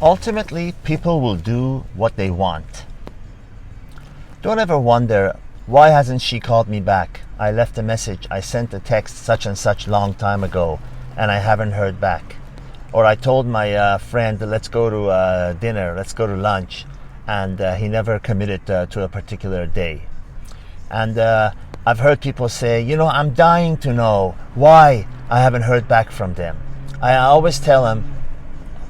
Ultimately, people will do what they want. Don't ever wonder, why hasn't she called me back? I left a message, I sent a text such and such long time ago, and I haven't heard back. Or I told my friend, let's go to dinner, let's go to lunch, and he never committed to a particular day. And I've heard people say, I'm dying to know why I haven't heard back from them. I always tell them,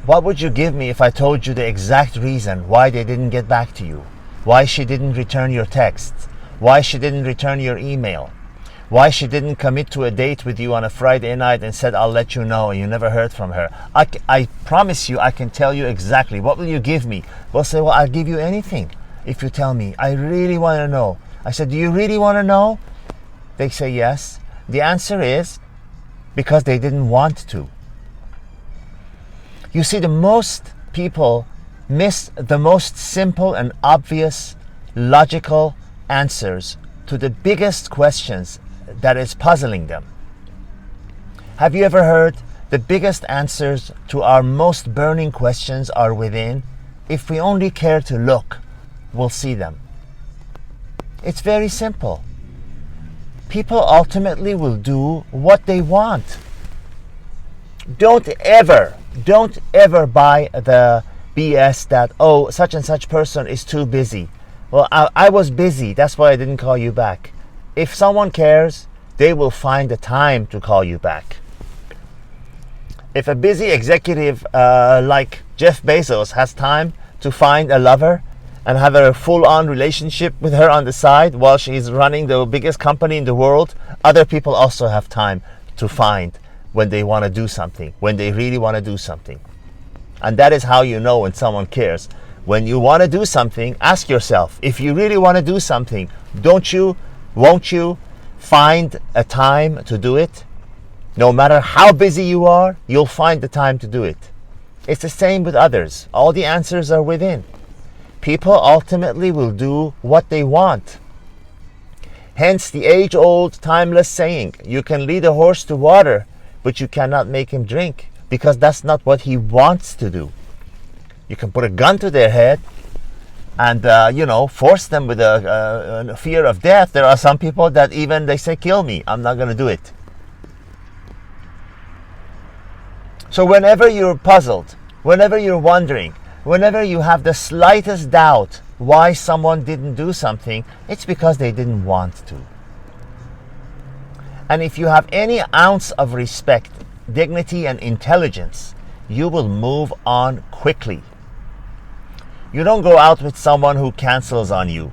what would you give me if I told you the exact reason why they didn't get back to you? Why she didn't return your texts? Why she didn't return your email? Why she didn't commit to a date with you on a Friday night and said, I'll let you know, and you never heard from her? I promise you, I can tell you exactly. What will you give me? We'll say, well, I'll give you anything if you tell me. I really want to know. I said, do you really want to know? They say yes. The answer is because they didn't want to. You see, the most people miss the most simple and obvious logical answers to the biggest questions that is puzzling them. Have you ever heard the biggest answers to our most burning questions are within? If we only care to look, we'll see them. It's very simple. People ultimately will do what they want. Don't ever buy the BS that, oh, such and such person is too busy. Well, I was busy, that's why I didn't call you back. If someone cares, they will find the time to call you back. If a busy executive like Jeff Bezos has time to find a lover and have a full-on relationship with her on the side while she's running the biggest company in the world, other people also have time to find when they want to do something, when they really want to do something. And that is how you know when someone cares. When you want to do something, ask yourself, if you really want to do something, won't you find a time to do it? No matter how busy you are, you'll find the time to do it. It's the same with others. All the answers are within. People ultimately will do what they want. Hence the age-old, timeless saying, you can lead a horse to water, but you cannot make him drink, because that's not what he wants to do. You can put a gun to their head and force them with a fear of death. There are some people that even they say, kill me, I'm not going to do it. So whenever you're puzzled, whenever you're wondering, whenever you have the slightest doubt why someone didn't do something, it's because they didn't want to. And if you have any ounce of respect, dignity, and intelligence, you will move on quickly. You don't go out with someone who cancels on you.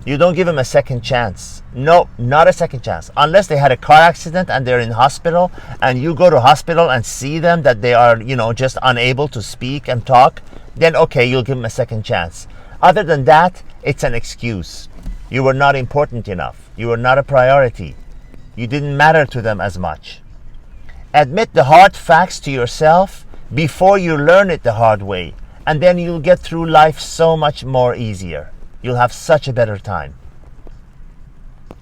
You don't give them a second chance. No, not a second chance. Unless they had a car accident and they're in hospital, and you go to hospital and see them that they are, just unable to speak and talk, then okay, you'll give them a second chance. Other than that, it's an excuse. You were not important enough. You were not a priority. You didn't matter to them as much. Admit the hard facts to yourself before you learn it the hard way, and then you'll get through life so much more easier. You'll have such a better time.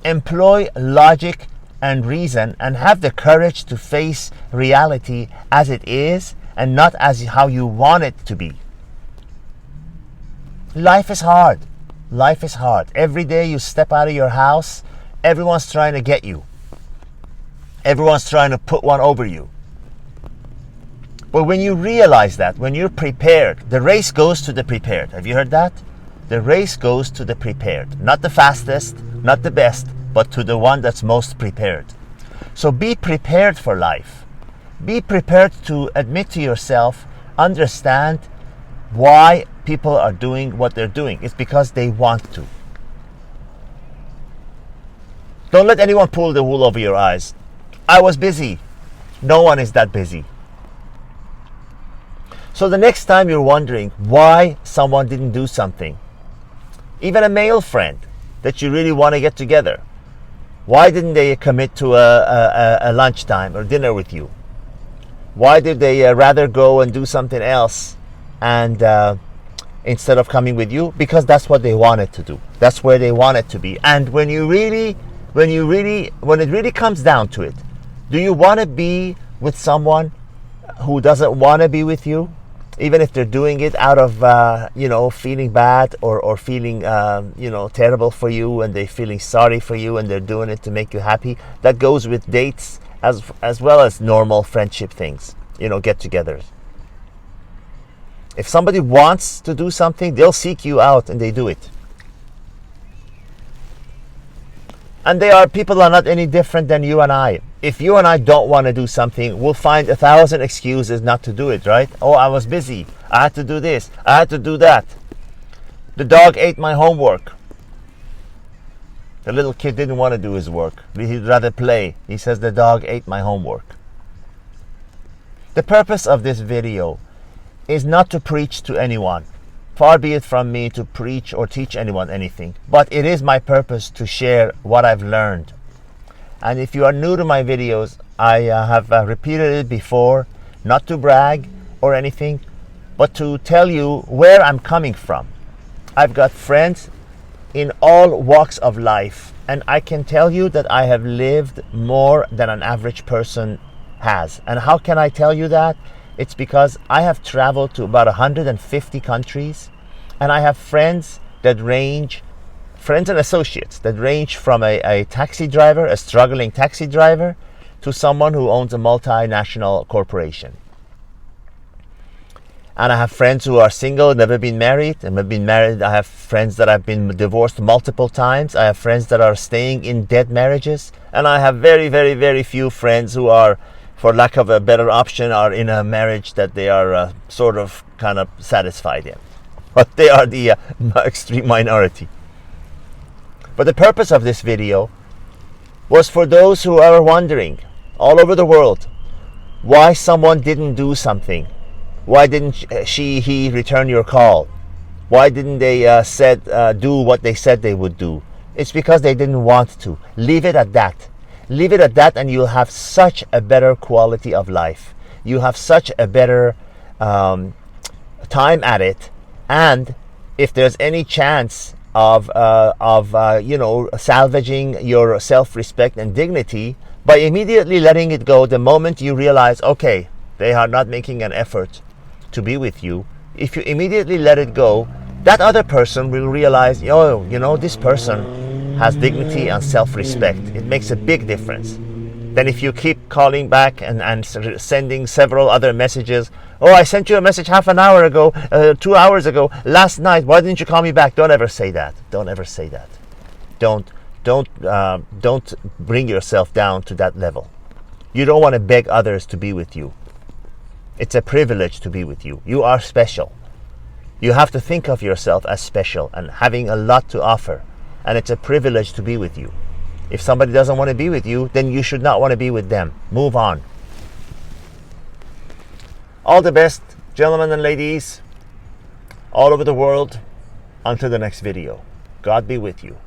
Employ logic and reason and have the courage to face reality as it is and not as how you want it to be. Life is hard. Life is hard. Every day you step out of your house, everyone's trying to get you. Everyone's trying to put one over you. But when you realize that, when you're prepared, the race goes to the prepared. Have you heard that? The race goes to the prepared. Not the fastest, not the best, but to the one that's most prepared. So be prepared for life. Be prepared to admit to yourself, understand why people are doing what they're doing. It's because they want to. Don't let anyone pull the wool over your eyes. I was busy. No one is that busy. So the next time you're wondering why someone didn't do something, even a male friend that you really want to get together, why didn't they commit to a lunchtime or dinner with you? Why did they rather go and do something else and instead of coming with you? Because that's what they wanted to do. That's where they wanted to be. And when it really comes down to it, do you want to be with someone who doesn't want to be with you? even if they're doing it out of feeling bad or feeling terrible for you, and they're feeling sorry for you, and they're doing it to make you happy. That goes with dates as well as normal friendship things, get-togethers. If somebody wants to do something, they'll seek you out and they do it. And people are not any different than you and I. If you and I don't want to do something, we'll find 1,000 excuses not to do it, right? Oh, I was busy. I had to do this. I had to do that. The dog ate my homework. The little kid didn't want to do his work. He'd rather play. He says the dog ate my homework. The purpose of this video is not to preach to anyone. Far be it from me to preach or teach anyone anything, but it is my purpose to share what I've learned. And if you are new to my videos, I have repeated it before, not to brag or anything, but to tell you where I'm coming from. I've got friends in all walks of life, and I can tell you that I have lived more than an average person has. And how can I tell you that? It's because I have traveled to about 150 countries, and I have friends and associates that range from a taxi driver, a struggling taxi driver, to someone who owns a multinational corporation. And I have friends who are single, never been married, and have been married. I have friends that have been divorced multiple times. I have friends that are staying in dead marriages, and I have very, very, very few friends who are, for lack of a better option, are in a marriage that they are kind of satisfied in. But they are the extreme minority. But the purpose of this video was for those who are wondering all over the world why someone didn't do something. Why didn't he return your call? Why didn't they do what they said they would do? It's because they didn't want to. Leave it at that. Leave it at that, and you'll have such a better quality of life. You have such a better time at it. And if there's any chance of salvaging your self-respect and dignity, by immediately letting it go the moment you realize, okay, they are not making an effort to be with you, if you immediately let it go, that other person will realize, this person has dignity and self-respect. It makes a big difference. Then if you keep calling back and sending several other messages, oh, I sent you a message half an hour ago, 2 hours ago, last night, why didn't you call me back? Don't ever say that. Don't ever say that. Don't bring yourself down to that level. You don't want to beg others to be with you. It's a privilege to be with you. You are special. You have to think of yourself as special and having a lot to offer. And it's a privilege to be with you. If somebody doesn't want to be with you, then you should not want to be with them. Move on. All the best, gentlemen and ladies, all over the world. Until the next video. God be with you.